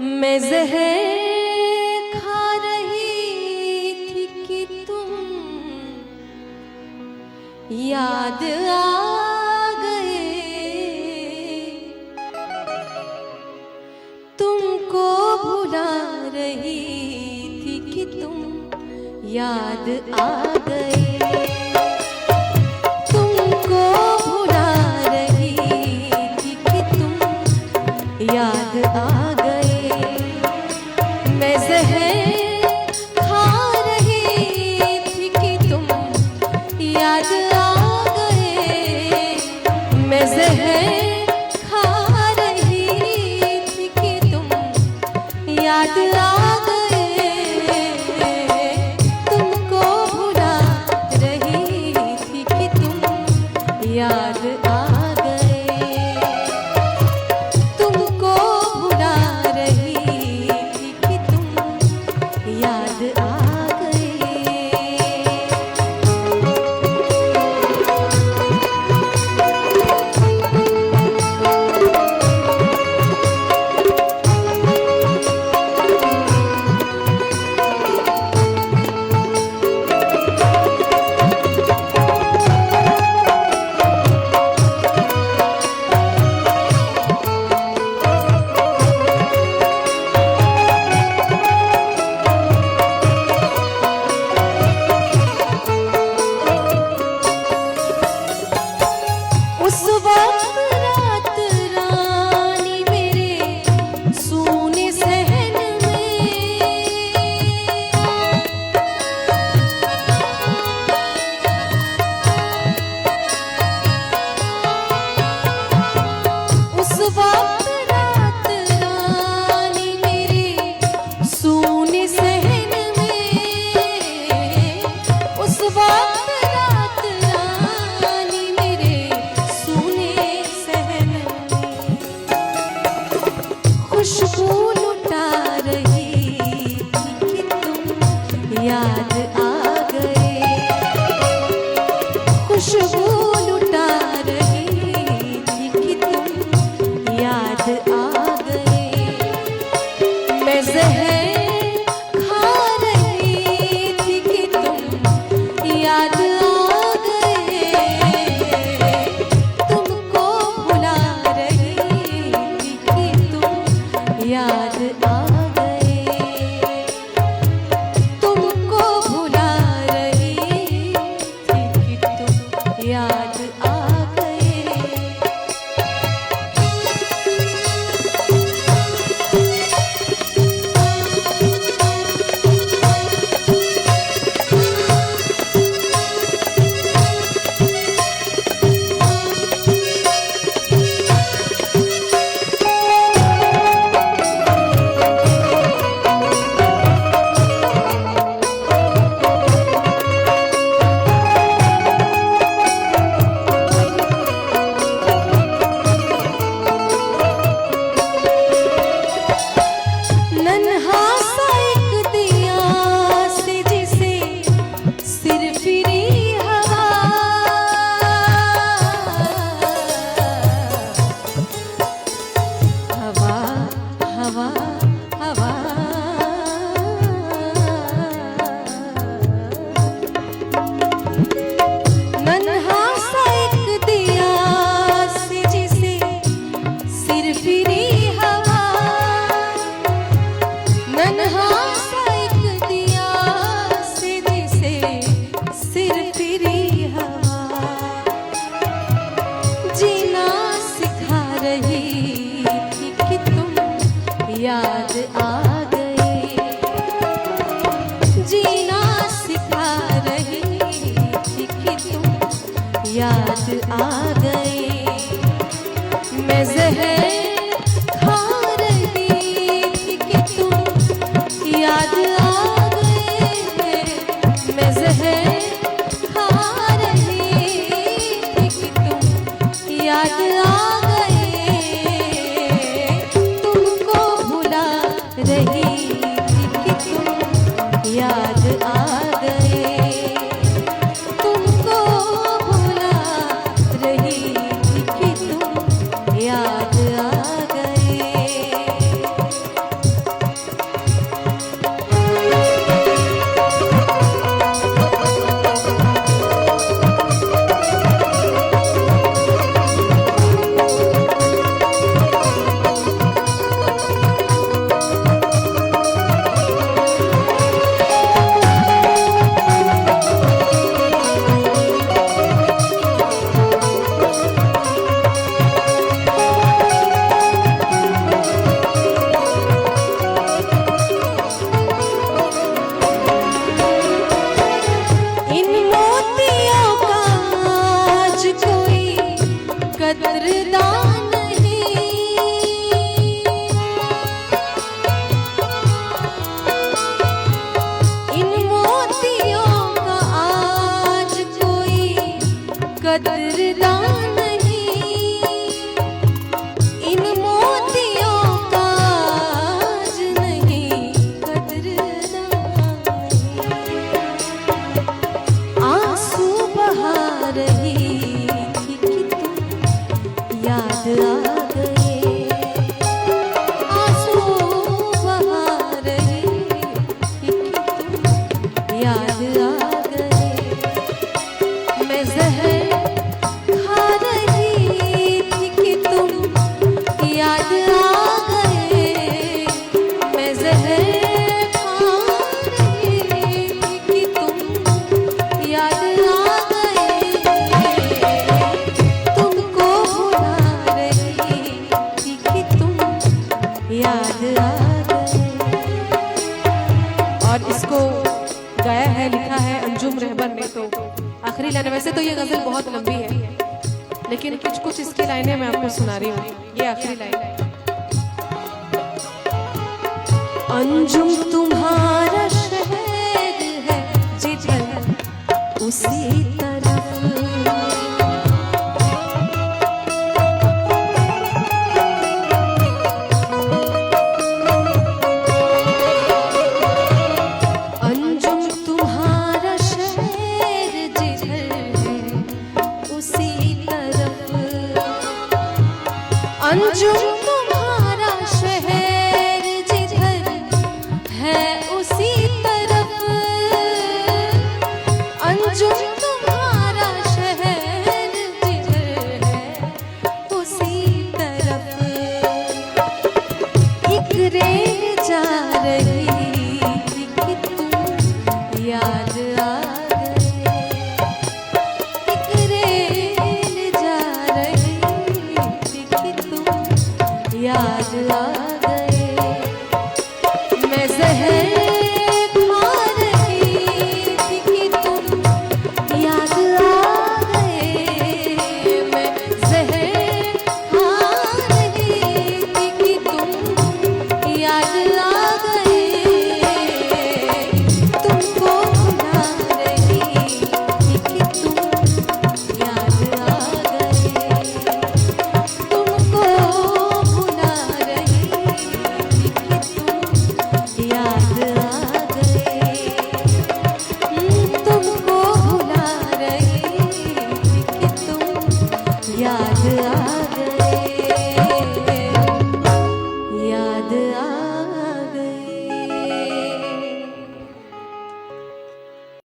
मैं जहर खा रही थी कि तुम याद आ गए, तुमको भुला रही थी कि तुम याद आ गए, तुमको भुला रही थी कि तुम याद आ गए। मैं जहर खा रही थी कि तुम याद आ गए, मैं जहर खा रही थी कि तुम याद आ गए, तुमको भुला रही थी कि तुम याद आ गए, तुमको भुला रही थी कि तुम याद आ गए। उस वक्त रात रानी मेरे सूने सहन में, उस वक्त रात रानी मेरे सूने सहन में, उस वक्त रात रानी मेरे खुशबू लुटा रही थी कि तुम याद आ गए, खुशबू लुटा रही थी कि तुम याद आ गए। मैं जहर खा रही थी कि तुम याद आ गए, तुमको भुला रही थी कि तुम याद आ गए, तुमको भुला रही थी कि तुम याद आ गए। नन्हा सा एक दिया से जिसे सिर फिरी हवा, हवा हवा हवा, नन्हा सा एक दिया से जिसे सिर फिरी हवा, नन्हा सा एक दिया से जिसे सिर फिरी हवा, जीना सिखा रही थी कि तुम याद आ गए, जीना सिखा रही थी कि तुम याद आ गए। मैं जहर खा रही थी कि तुम याद आ गए, मैं जहर खा रही थी कि तुम याद आ गए, तुमको भुला रही थी कि तुम याद आ गए, तुमको भुला रही ये गजल बहुत लंबी है, लेकिन कुछ कुछ इसकी लाइनें मैं आपको सुना रही हूँ। ये आखिरी लाइन है। अंजुम तुम्हारा शहर है जिधर उसी तरफ, अंजुम तुम्हारा शहर जिधर है उसी तरफ, अंजुम तुम्हारा शहर जिधर है उसी तरफ, अंजुम तुम्हारा शहर जिधर है उसी तरफ, एक रेल जा रही थी कि तुम याद आ गए, एक रेल जा रही थी कि तुम याद आ गए, मैं जहर खा रही थी कि तुम याद आ गए, मैं जहर खा रही थी कि तुम याद आ गए, तुमको भुला रही थी कि तुम याद आ गए, तुमको भुला रही थी कि तुम याद आ गए, तुमको भुला रही थी कि तुम याद आ